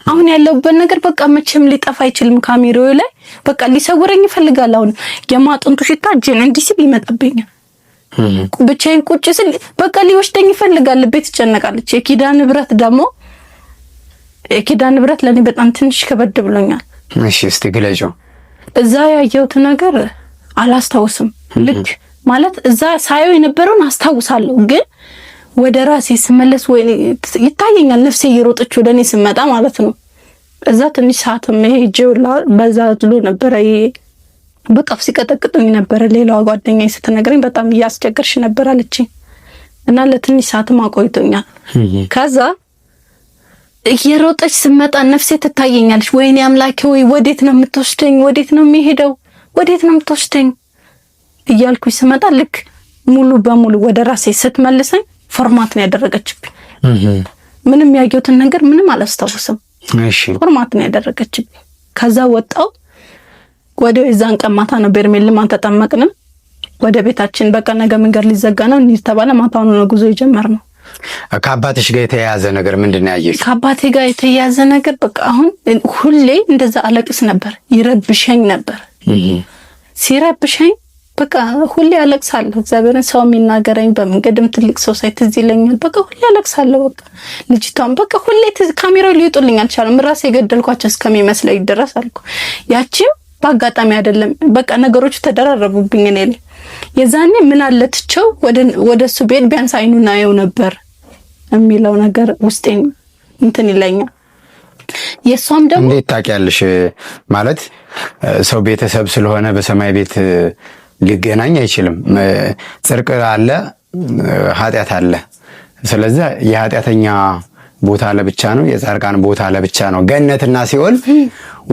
አሁን ያለውበት ነገር በቃ መቼም ሊጠፋ አይችልም። ካሜራው ላይ በቃ ሊሰውረኝ ይፈልጋል። አሁን የማጥንቱ ሽታ እጄን እንዲህ ሲል ይመጣብኛል። ብቻዬን ቁጭ ስል በቃ ሊወስደኝ ይፈልጋል። ቤት ትጨነቃለች። የኪዳን ንብረት ለኔ በጣም ትንሽ ከበድ ብሎኛል። እሺ እስቲ ግለጪው። እዛ ያየሁት ነገር አላስታውስም። ልክ ማለት እዛ ሳየው የነበረውን አስታውሳለሁ፣ ግን ወደ ራሴ ስመለስ ወይ ይታየኛል ነፍሴ እየሮጠች ወደ እኔ ስመጣ ማለት ነው። እዛ ትንሽ ሰዓትም ሄጄውላ በዛ ዝሎ ነበረ። በቃ ሲቀጠቅጡኝ ነበረ። ሌላዋ ጓደኛዬ ስትነግረኝ በጣም እያስቸገርሽ ነበር አለችኝ እና ለትንሽ ሰዓትም አቆይቶኛል። ከዛ እየሮጠች ስመጣ ነፍሴ ትታየኛለች። ወይኔ አምላኬ ወይ ወዴት ነው የምትወስደኝ? ወዴት ነው የሚሄደው? ወዴት ነው የምትወስደኝ እያልኩኝ ስመጣ ልክ ሙሉ በሙሉ ወደ ራሴ ስትመልሰኝ ፎርማት ነው ያደረገችብኝ። ምንም ያየሁትን ነገር ምንም አላስታውስም። እሺ ፎርማት ነው ያደረገችብኝ። ከዛ ወጣው ወደ እዛን ቀማታ ነው በርሜል ማን ተጠመቅንም ወደ ቤታችን። በቃ ነገ መንገድ ሊዘጋ ነው እንሂድ ተባለ። ማታውን ነው ጉዞ የጀመርነው። ከአባትሽ ጋር የተያያዘ ነገር ምንድነው ያየሽ? ከአባቴ ጋር የተያያዘ ነገር በቃ አሁን ሁሌ እንደዛ አለቅስ ነበር፣ ይረብሸኝ ነበር። ሲረብሸኝ በቃ ሁሌ አለቅሳለሁ። እግዚአብሔርን ሰው የሚናገረኝ በመንገድም ትልቅ ሰው ሳይ ትዝ ይለኛል። በቃ ሁሌ አለቅሳለሁ። በቃ ልጅቷን በቃ ሁሌ ካሜራው ሊወጡልኝ አልቻለም። ራሴ የገደልኳቸው እስከሚመስለኝ ድረስ አልኩ። ያቺም በአጋጣሚ አይደለም፣ በቃ ነገሮች ተደራረቡብኝ እኔ ላይ። የዛኔ ምን አለትቸው ወደሱ ቤት ቢያንስ አይኑን አየው ነበር የሚለው ነገር ውስጤን እንትን ይለኛል። የሷም ደግሞ እንዴት ታውቂያለሽ? ማለት ሰው ቤተሰብ ስለሆነ በሰማይ ቤት ሊገናኝ አይችልም። ጽድቅ አለ፣ ኃጢአት አለ። ስለዚህ የኃጢአተኛ ቦታ ለብቻ ነው፣ የጻድቃን ቦታ ለብቻ ነው። ገነትና ሲኦል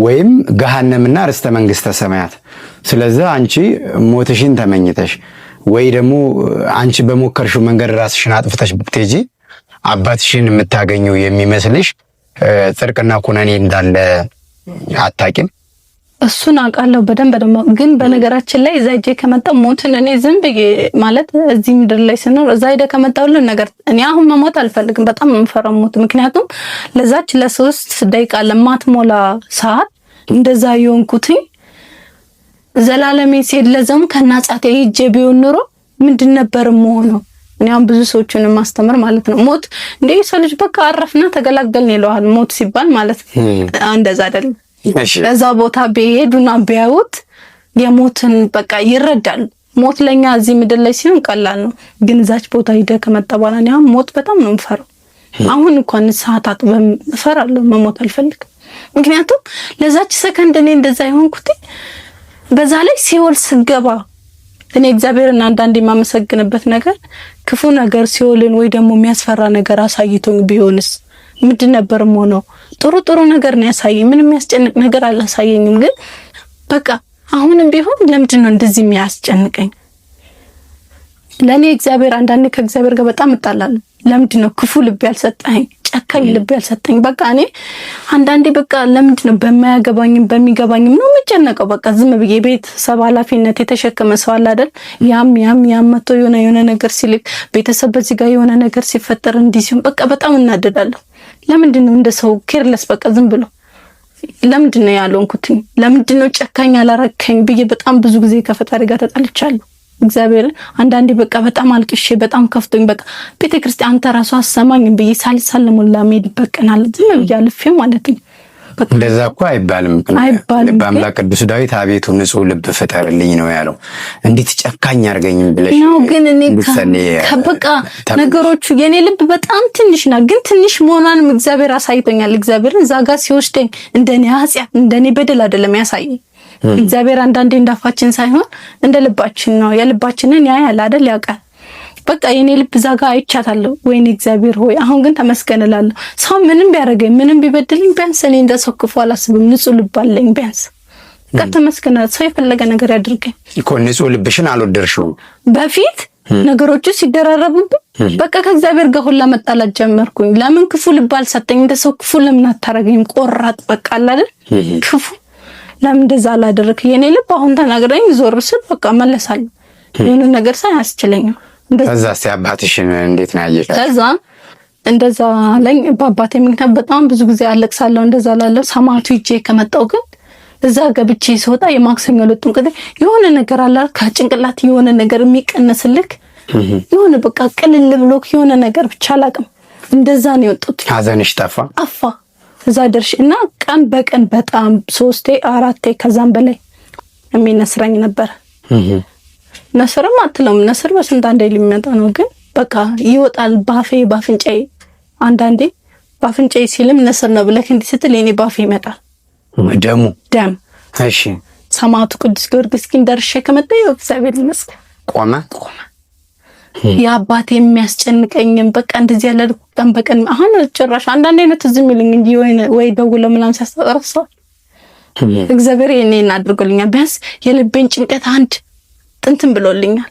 ወይም ገሃነምና ርስተ መንግስተ ሰማያት። ስለዚህ አንቺ ሞትሽን ተመኝተሽ ወይ ደግሞ አንቺ በሞከርሽው መንገድ ራስሽን አጥፍተሽ ብትሄጂ አባትሽን የምታገኘው የሚመስልሽ ጽድቅና ኩነኔ እንዳለ አታውቂም። እሱን አውቃለሁ በደንብ ደግሞ። ግን በነገራችን ላይ እዛ ሄጄ ከመጣሁ ሞትን እኔ ዝም ብዬ ማለት እዚህ ምድር ላይ ስኖር እዛ ሄደ ከመጣሁ ሁሉ ነገር እኔ አሁን መሞት አልፈልግም። በጣም የምፈራው ሞት። ምክንያቱም ለዛች ለ3 ደቂቃ ለማትሞላ ሰዓት እንደዛ የሆንኩትኝ ዘላለሜ ሲሄድ ለዛም ከናጻቴ ሄጄ ቢሆን ኑሮ ምንድን ነበር የምሆነው? እኔ አሁን ብዙ ሰዎችን ማስተምር ማለት ነው ሞት እንደ ሰው ልጅ በቃ አረፍና ተገላገልን ይለዋል ሞት ሲባል ማለት እንደዛ አይደለም። ለዛ ቦታ ቢሄዱና ቢያዩት የሞትን በቃ ይረዳሉ። ሞት ለኛ እዚህ ምድር ላይ ሲሆን ቀላል ነው፣ ግን እዛች ቦታ ሄደ ከመጣ በኋላ እኔ አሁን ሞት በጣም ነው የምፈራው። አሁን እንኳን ሰዓታት እፈራለሁ፣ መሞት አልፈልግም። ምክንያቱም ለዛች ሰከንድ እኔ እንደዛ ይሆንኩት በዛ ላይ ሲኦል ስገባ እኔ እግዚአብሔርን አንዳንዴ የማመሰግንበት ነገር ክፉ ነገር ሲኦልን ወይ ደግሞ የሚያስፈራ ነገር አሳይቶኝ ቢሆንስ ምንድን ነበር ሆኖ? ጥሩ ነገር ነው ያሳየኝ። ምንም የሚያስጨንቅ ነገር አላሳየኝም። ግን በቃ አሁንም ቢሆን ለምንድን ነው እንደዚህ የሚያስጨንቀኝ? ለኔ እግዚአብሔር አንዳንዴ ከእግዚአብሔር ጋር በጣም እጣላለሁ። ለምንድን ነው ክፉ ልብ ያልሰጠኝ፣ ጨካኝ ልብ ያልሰጠኝ? በቃ እኔ አንዳንዴ በቃ ለምንድን ነው በማያገባኝም በሚገባኝም ነው የምጨነቀው። በቃ ዝም ብዬ ቤተሰብ ኃላፊነት የተሸከመ ሰው አለ አይደል? ያም መቶ የሆነ ነገር ሲልክ ቤተሰብ በዚህ ጋር የሆነ ነገር ሲፈጠር እንዲህ ሲሆን በቃ በጣም እናደዳለሁ። ለምንድን ነው እንደ ሰው ኬርለስ በቃ ዝም ብሎ ለምንድን ነው ያልሆንኩትኝ? ለምንድን ነው ጨካኝ ያላረከኝ ብዬ በጣም ብዙ ጊዜ ከፈጣሪ ጋር ተጣልቻለሁ። እግዚአብሔር አንዳንዴ በቃ በጣም አልቅሼ በጣም ከፍቶኝ በቃ ቤተክርስቲያን አንተ ራሱ አሰማኝ ብዬ ሳልሳለሙላ ሜድ በቀናል ዝም ብዬ አልፌ ማለት ነው። እንደዛ እኮ አይባልም። ልበ አምላክ ቅዱስ ዳዊት አቤቱ ንጹሕ ልብ ፍጠርልኝ ነው ያለው። እንዴት ጨካኝ አድርገኝ ብለሽ ነው። ግን እኔ ከበቃ ነገሮቹ የኔ ልብ በጣም ትንሽ ናት፣ ግን ትንሽ መሆኗንም እግዚአብሔር አሳይቶኛል። እግዚአብሔርን እዛ ጋር ሲወስደኝ እንደኔ ኃጢአት እንደኔ በደል አይደለም ያሳየኝ። እግዚአብሔር አንዳንዴ እንዳፋችን ሳይሆን እንደ ልባችን ነው። የልባችንን ያያል አይደል? ያውቃል። በቃ የኔ ልብ እዛ ጋር አይቻታለሁ። ወይኔ እግዚአብሔር ሆይ አሁን ግን ተመስገን እላለሁ። ሰው ምንም ቢያደርገኝ ምንም ቢበድልኝ ቢያንስ እኔ እንደሰው ክፉ አላስብም። ንጹህ ልብ አለኝ ቢያንስ በቃ ተመስገን። ሰው የፈለገ ነገር ያድርገኝ እኮ ንጹህ ልብሽን አልወደድሽውም። በፊት ነገሮቹ ሲደራረቡብኝ በቃ ከእግዚአብሔር ጋር ሁላ መጣላት ጀመርኩኝ። ለምን ክፉ ልብ አልሰጠኝ? እንደሰው ክፉ ለምን አታረገኝም? ቆራጥ በቃ አይደል? ክፉ ለምን እንደዛ አላደረክ? የኔ ልብ አሁን ተናግረኝ ዞር ስል በቃ መለሳለሁ። የሆነ ነገር ሳያስችለኝም ከዛ አባትሽን እንዴት ነው ያየሽ? ከዛ እንደዛ አለኝ። በአባቴ ምክንያት በጣም ብዙ ጊዜ አለቅሳለሁ። እንደዛ ላለው ሰማዕቱ ሂጄ ከመጣሁ ግን እዛ ገብቼ ስወጣ የማክሰኞ ዕለቱን ቅድ የሆነ ነገር አለ ከጭንቅላት የሆነ ነገር የሚቀነስልክ የሆነ በቃ ቅልል ብሎክ የሆነ ነገር ብቻ አላቅም። እንደዛ ነው የወጡት። ሀዘንሽ ጠፋ አፋ እዛ ደርሽ እና ቀን በቀን በጣም 3 4 ከዛም በላይ የሚነስረኝ ነበር። ነስርም አትለውም። ነስር በስንት አንዴ ሊመጣ ነው፣ ግን በቃ ይወጣል ባፌ ባፍንጫዬ። አንዳንዴ ባፍንጫዬ ሲልም ነስር ነው ብለህ እንዲህ ስትል የኔ ባፌ ይመጣል ደም። እሺ ሰማዕቱ ቅዱስ ጊዮርጊስ ግን ደርሼ ከመጣሁ እግዚአብሔር ይመስገን ቆመ። የአባቴ የሚያስጨንቀኝም በቃ እንደዚህ ያለ ቀን በቀን አሁን ጭራሽ አንዳንዴ ነው ትዝ የሚልኝ እንጂ ወይ ደውሎ ምናምን ሲያስጠራው እግዚአብሔር የኔን አድርጎልኛል። ቢያንስ የልቤን ጭንቀት አንድ ጥንትን ብሎልኛል፣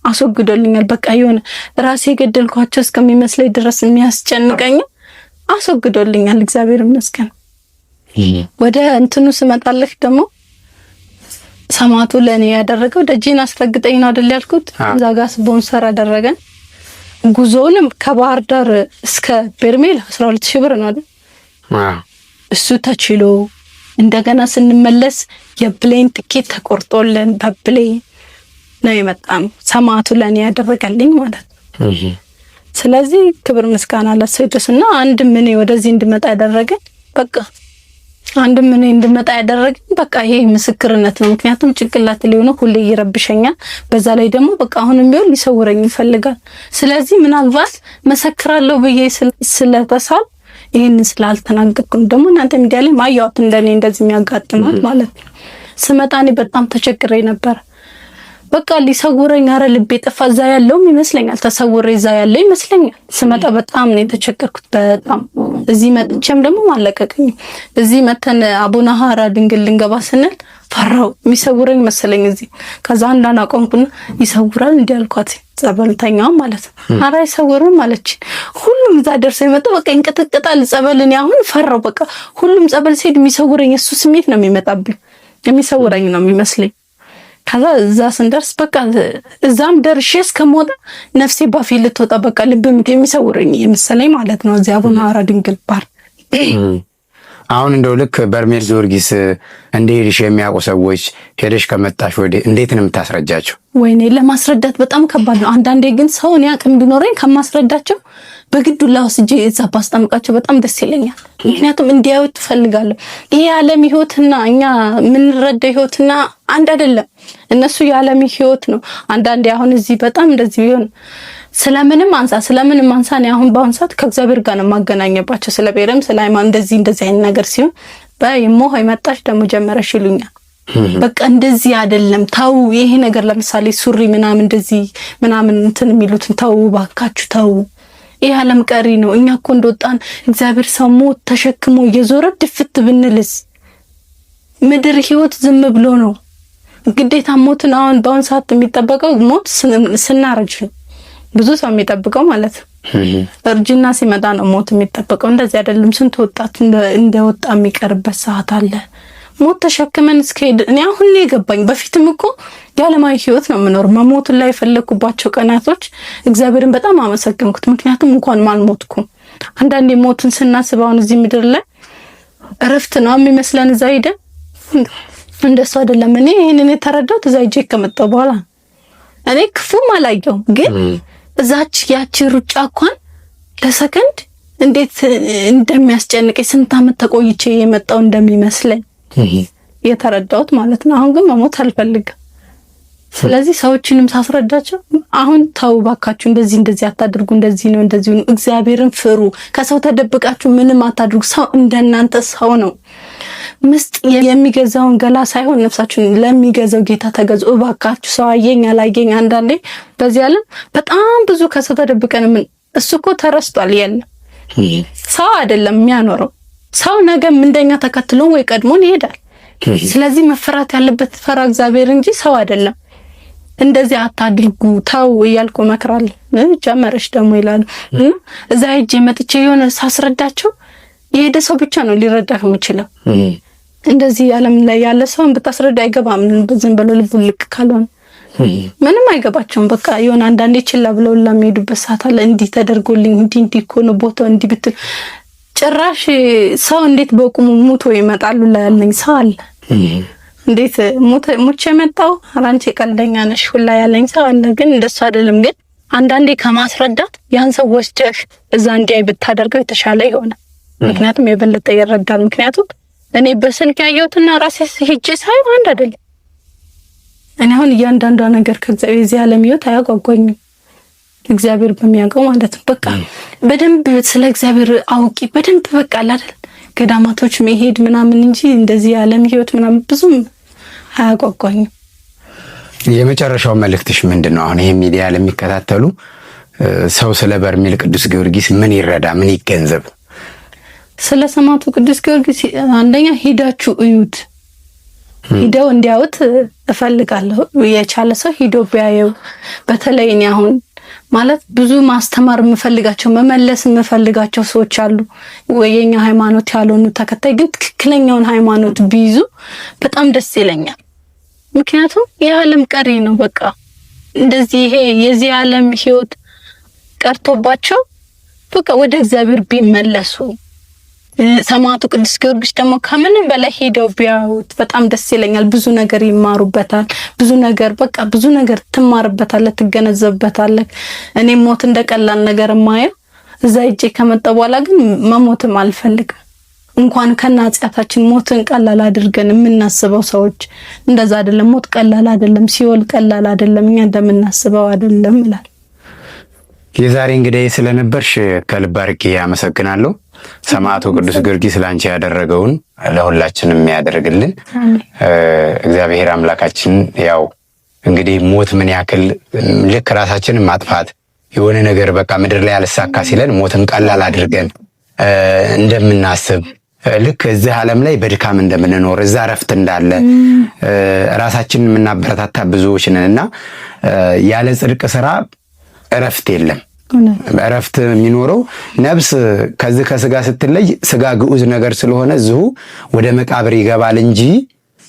አስወግዶልኛል። በቃ የሆነ ራሴ የገደልኳቸው እስከሚመስለኝ ድረስ የሚያስጨንቀኝ አስወግዶልኛል። እግዚአብሔር ይመስገን። ወደ እንትኑ ስመጣልህ ደግሞ ሰማዕቱ ለኔ ያደረገው ደጄን አስረግጠኝ ነው አይደል ያልኩት። እዛ ጋር ስፖንሰር አደረገን። ጉዞውንም ከባህር ዳር እስከ በርሜል 12000 ብር ነው አይደል? እሱ ተችሎ እንደገና ስንመለስ የፕሌን ትኬት ተቆርጦልን በፕሌን ነው የመጣን። ሰማዕቱ ለኔ ያደረገልኝ ማለት ነው። ስለዚህ ክብር ምስጋና ለሰው ይድረስና አንድ ምን ወደዚህ እንድመጣ ያደረገኝ በቃ አንድ ምን እንድመጣ ያደረገኝ በቃ ይሄ ምስክርነት ነው። ምክንያቱም ጭንቅላት ሊሆነ ሁሌ ይረብሸኛል። በዛ ላይ ደግሞ በቃ አሁንም ቢሆን ሊሰውረኝ ይፈልጋል። ስለዚህ ምናልባት መሰክራለሁ ብዬ ስለተሳል ይሄንን ስላልተናገርኩ ደግሞ እናንተ ሚዲያ ላይ ማያውት እንደኔ እንደዚህ የሚያጋጥማት ማለት ነው። ስመጣ እኔ በጣም ተቸግሬ ነበር። በቃ ሊሰውረኝ አረ ልቤ ጠፋ። እዛ ያለውም ይመስለኛል ተሰውሬ እዛ ያለው ይመስለኛል። ስመጣ በጣም ነው የተቸገርኩት በጣም። እዚህ መጥቼም ደግሞ ማለቀቀኝ። እዚህ መተን አቡነ ሐራ ድንግል ልንገባ ስንል ፈራው የሚሰውረኝ መሰለኝ እዚህ። ከዛ አንዳንድ አቆምኩና ይሰውራል እንዴ አልኳት፣ ጸበልተኛው ማለት ነው። ሐራ ይሰውራል ማለች። ሁሉም እዛ ደርሰው የመጣ በቃ እንቀጠቀጣል ጸበልን። አሁን ፈራው በቃ ሁሉም ጸበል ሲሄድ የሚሰውረኝ እሱ ስሜት ነው የሚመጣብኝ፣ የሚሰውረኝ ነው የሚመስለኝ። ከዛ እዛ ስንደርስ በቃ እዛም ደርሼ እስከምወጣ ነፍሴ ባፌ ልትወጣ በቃ ልብ ምት የሚሰውረኝ የመሰለኝ ማለት ነው። እዚያ አቡነ ሐራ ድንግል ባር አሁን እንደው ልክ በርሜል ጊዮርጊስ እንደሄድሽ የሚያውቁ ሰዎች ሄደሽ ከመጣሽ ወዲህ እንዴት ነው የምታስረጃቸው? ወይኔ ለማስረዳት በጣም ከባድ ነው። አንዳንዴ ግን ሰውን ያቅም ቢኖረኝ ከማስረዳቸው በግዱ ላውስጄ እዛ ባስጠምቃቸው በጣም ደስ ይለኛል። ምክንያቱም እንዲያዩት ፈልጋለሁ። ይሄ ዓለም ህይወትና እኛ የምንረዳው ህይወትና አንድ አይደለም። እነሱ የዓለም ህይወት ነው። አንዳንዴ አሁን እዚህ በጣም እንደዚህ ቢሆን ስለምንም አንሳ ነው አሁን በአሁን ሰዓት ከእግዚአብሔር ጋር ነው ማገናኘባቸው። ስለ ቤረም ስለ ሃይማኖት እንደዚህ አይነት ነገር ሲሆን በይሞህ አይመጣሽ ደግሞ ጀመረሽ ይሉኛል። በቃ እንደዚህ አይደለም ታው ይሄ ነገር ለምሳሌ ሱሪ ምናምን እንደዚህ ምናምን እንትን የሚሉትን ታው ባካችሁ ታው። ይሄ ዓለም ቀሪ ነው። እኛ እኮ እንደወጣን እግዚአብሔር ሰው ሞት ተሸክሞ እየዞረ ድፍት ብንልስ ምድር ህይወት ዝም ብሎ ነው። ግዴታ ሞትን አሁን በአሁን ሰዓት የሚጠበቀው ሞት ስናረጅ ነው። ብዙ ሰው የሚጠብቀው ማለት ነው። እርጅና ሲመጣ ነው ሞት የሚጠበቀው። እንደዚህ አይደለም። ስንት ወጣት እንደወጣ የሚቀርበት ሰዓት አለ። ሞት ተሸክመን እስከሄድ እኔ አሁን ነው የገባኝ። በፊትም እኮ የዓለማዊ ህይወት ነው የምኖር። መሞቱን ላይ የፈለኩባቸው ቀናቶች እግዚአብሔርን በጣም አመሰግንኩት። ምክንያቱም እንኳን ማልሞትኩም። አንዳንዴ ሞትን ስናስብ አሁን እዚህ ምድር ላይ እረፍት ነው የሚመስለን። እዛ ሄደን እንደሱ አይደለም። እኔ ይሄንን የተረዳሁት እዛ ሄጄ ከመጣሁ በኋላ እኔ ክፉም አላየሁም፣ ግን እዛች ያቺ ሩጫ እንኳን ለሰከንድ እንዴት እንደሚያስጨንቀኝ ስንት ዓመት ተቆይቼ የመጣው እንደሚመስለኝ የተረዳሁት ማለት ነው። አሁን ግን መሞት አልፈልግም። ስለዚህ ሰዎችንም ሳስረዳቸው አሁን ተው ባካችሁ፣ እንደዚህ አታድርጉ፣ እንደዚህ ነው እንደዚህ ነው፣ እግዚአብሔርን ፍሩ፣ ከሰው ተደብቃችሁ ምንም አታድርጉ። ሰው እንደናንተ ሰው ነው። ምስጥ የሚገዛውን ገላ ሳይሆን ነፍሳችሁን ለሚገዛው ጌታ ተገዙ እባካችሁ። ሰው አየኝ አላየኝ፣ አንዳንዴ በዚህ ዓለም በጣም ብዙ ከሰው ተደብቀን ምን እሱ እኮ ተረስቷል። የለም ሰው አይደለም የሚያኖረው። ሰው ነገም እንደኛ ተከትሎ ወይ ቀድሞን ይሄዳል። ስለዚህ መፈራት ያለበት ፈራ እግዚአብሔር እንጂ ሰው አይደለም። እንደዚህ አታድርጉ ተው እያልኩ እመክራለሁ። ጀመረሽ ደግሞ ይላሉ። እዛ ሂጅ መጥቼ የሆነ ሳስረዳቸው የሄደ ሰው ብቻ ነው ሊረዳህ የሚችለው። እንደዚህ ዓለም ላይ ያለ ሰው ብታስረዳ አይገባም። ዝም ብሎ ልቡ ልክ ካልሆነ ምንም አይገባቸውም። በቃ የሆነ አንዳንዴ ችላ ብለው ለሚሄዱበት ሰዓት አለ። እንዲህ ተደርጎልኝ እንዲህ እኮ ነው ቦታው እንዲህ ብትል ጭራሽ ሰው እንዴት በቁሙ ሙቶ ይመጣሉ ላይ ያለኝ ሰው አለ። እንዴት ሙቼ መጣው አራንቺ ቀልደኛ ነሽ ሁላ ያለኝ ሰው አለ። ግን እንደሱ አይደለም። ግን አንዳንዴ ከማስረዳት ያን ሰው ወስደሽ እዛ እንዲያይ ብታደርገው የተሻለ ይሆናል። ምክንያቱም የበለጠ ይረዳል። ምክንያቱም እኔ በስልክ ያየሁትና ራሴ ሄጄ ሳይሆን አንድ አይደለም። እኔ አሁን እያንዳንዷ ነገር ከእግዚአብሔር የዚህ ዓለም ህይወት አያጓጓኝም። እግዚአብሔር በሚያውቀው ማለት ነው። በቃ በደንብ ስለ እግዚአብሔር አውቂ በደንብ በቃ አይደል ገዳማቶች መሄድ ምናምን እንጂ እንደዚህ ዓለም ህይወት ምናምን ብዙም አያጓጓኝም። የመጨረሻው መልእክትሽ ምንድነው? አሁን ይሄ ሚዲያ ለሚከታተሉ ሰው ስለ በርሜል ቅዱስ ጊዮርጊስ ምን ይረዳ ምን ይገንዘብ? ስለ ሰማዕቱ ቅዱስ ጊዮርጊስ አንደኛ ሄዳችሁ እዩት። ሂደው እንዲያዩት እፈልጋለሁ። የቻለ ሰው ሂዶ ቢያየው። በተለይ እኔ አሁን ማለት ብዙ ማስተማር የምፈልጋቸው መመለስ የምፈልጋቸው ሰዎች አሉ። ወየኛ ሃይማኖት ያልሆኑ ተከታይ ግን ትክክለኛውን ሃይማኖት ቢይዙ በጣም ደስ ይለኛል። ምክንያቱም የዓለም ቀሪ ነው። በቃ እንደዚህ ይሄ የዚህ ዓለም ህይወት ቀርቶባቸው በቃ ወደ እግዚአብሔር ቢመለሱ። ሰማዕቱ ቅዱስ ጊዮርጊስ ደግሞ ከምንም በላይ ሄደው ቢያዩት በጣም ደስ ይለኛል። ብዙ ነገር ይማሩበታል። ብዙ ነገር በቃ ብዙ ነገር ትማርበታለህ፣ ትገነዘብበታለህ። እኔ ሞት እንደቀላል ነገር ማየው እዛ እጄ ከመጣ በኋላ ግን መሞትም አልፈልግም። እንኳን ከናጽያታችን ሞትን ቀላል አድርገን የምናስበው ሰዎች እንደዛ አይደለም። ሞት ቀላል አይደለም። ሲኦል ቀላል አይደለም። እኛ እንደምናስበው አይደለም ይላል። የዛሬ እንግዲህ ስለነበርሽ ከልብ አድርጌ አመሰግናለሁ። ሰማዕቱ ቅዱስ ጊዮርጊስ ላንቺ ያደረገውን ለሁላችንም የሚያደርግልን እግዚአብሔር አምላካችን ያው እንግዲህ ሞት ምን ያክል ልክ ራሳችንን ማጥፋት የሆነ ነገር በቃ ምድር ላይ አልሳካ ሲለን ሞትን ቀላል አድርገን እንደምናስብ ልክ እዚህ ዓለም ላይ በድካም እንደምንኖር እዛ ረፍት እንዳለ ራሳችንን የምናበረታታ ብዙዎች ነንና ያለ ጽድቅ ስራ እረፍት የለም። እረፍት የሚኖረው ነፍስ ከዚህ ከስጋ ስትለይ ስጋ ግዑዝ ነገር ስለሆነ እዚሁ ወደ መቃብር ይገባል እንጂ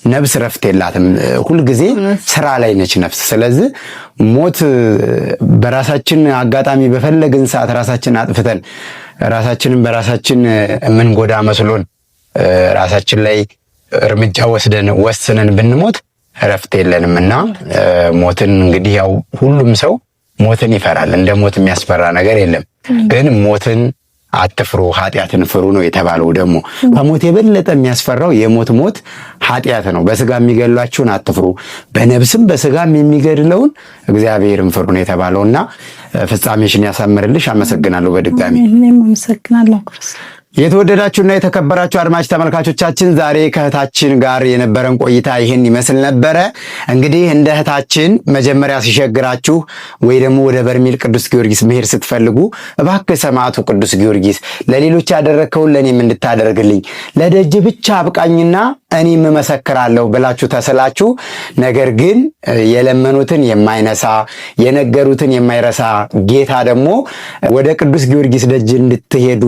ነፍስ እረፍት የላትም። ሁልጊዜ ስራ ላይ ነች ነፍስ። ስለዚህ ሞት በራሳችን አጋጣሚ በፈለግን ሰዓት ራሳችን አጥፍተን ራሳችንን በራሳችን ምን ጎዳ መስሎን ራሳችን ላይ እርምጃ ወስነን ብንሞት እረፍት የለንምና ሞትን እንግዲህ ያው ሁሉም ሰው ሞትን ይፈራል። እንደ ሞት የሚያስፈራ ነገር የለም። ግን ሞትን አትፍሩ ኃጢአትን ፍሩ ነው የተባለው። ደግሞ ከሞት የበለጠ የሚያስፈራው ሞት ኃጢአት ነው። በስጋ የሚገድሏችሁን አትፍሩ፣ በነፍስም በስጋም የሚገድለውን እግዚአብሔርን ፍሩ ነው የተባለውና ፍጻሜሽን ያሳምርልሽ። አመሰግናለሁ። በድጋሚ እኔም አመሰግናለሁ። የተወደዳችሁና የተከበራችሁ አድማጭ ተመልካቾቻችን ዛሬ ከእህታችን ጋር የነበረን ቆይታ ይህን ይመስል ነበረ። እንግዲህ እንደ እህታችን መጀመሪያ ሲሸግራችሁ ወይ ደግሞ ወደ በርሜል ቅዱስ ጊዮርጊስ መሄድ ስትፈልጉ እባክህ ሰማዕቱ ቅዱስ ጊዮርጊስ ለሌሎች ያደረከውን ለኔም እንድታደርግልኝ ለደጅ ብቻ አብቃኝና እኔም እመሰክራለሁ ብላችሁ ተስላችሁ፣ ነገር ግን የለመኑትን የማይነሳ የነገሩትን የማይረሳ ጌታ ደግሞ ወደ ቅዱስ ጊዮርጊስ ደጅ እንድትሄዱ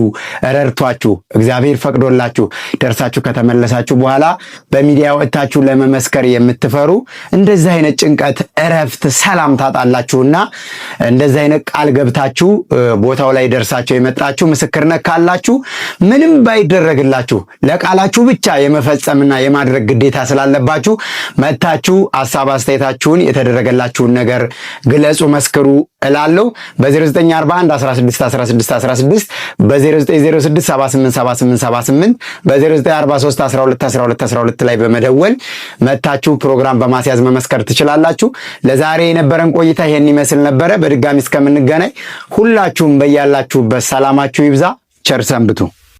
ረድቷችሁ እግዚአብሔር ፈቅዶላችሁ ደርሳችሁ ከተመለሳችሁ በኋላ በሚዲያ ወጥታችሁ ለመመስከር የምትፈሩ እንደዚህ አይነት ጭንቀት፣ እረፍት፣ ሰላም ታጣላችሁና እንደዚህ አይነት ቃል ገብታችሁ ቦታው ላይ ደርሳችሁ የመጣችሁ ምስክርነት ካላችሁ ምንም ባይደረግላችሁ ለቃላችሁ ብቻ የመፈጸምና የማድረግ ግዴታ ስላለባችሁ መታችሁ ሐሳብ አስተያየታችሁን የተደረገላችሁን ነገር ግለጹ፣ መስክሩ እላለሁ። በ0941 16 16 16 በ0906 78 78 78 በ0943 12 12 12 ላይ በመደወል መታችሁ ፕሮግራም በማስያዝ መመስከር ትችላላችሁ። ለዛሬ የነበረን ቆይታ ይሄን ይመስል ነበረ። በድጋሚ እስከምንገናኝ ሁላችሁም በያላችሁበት ሰላማችሁ ይብዛ። ቸር ሰንብቱ።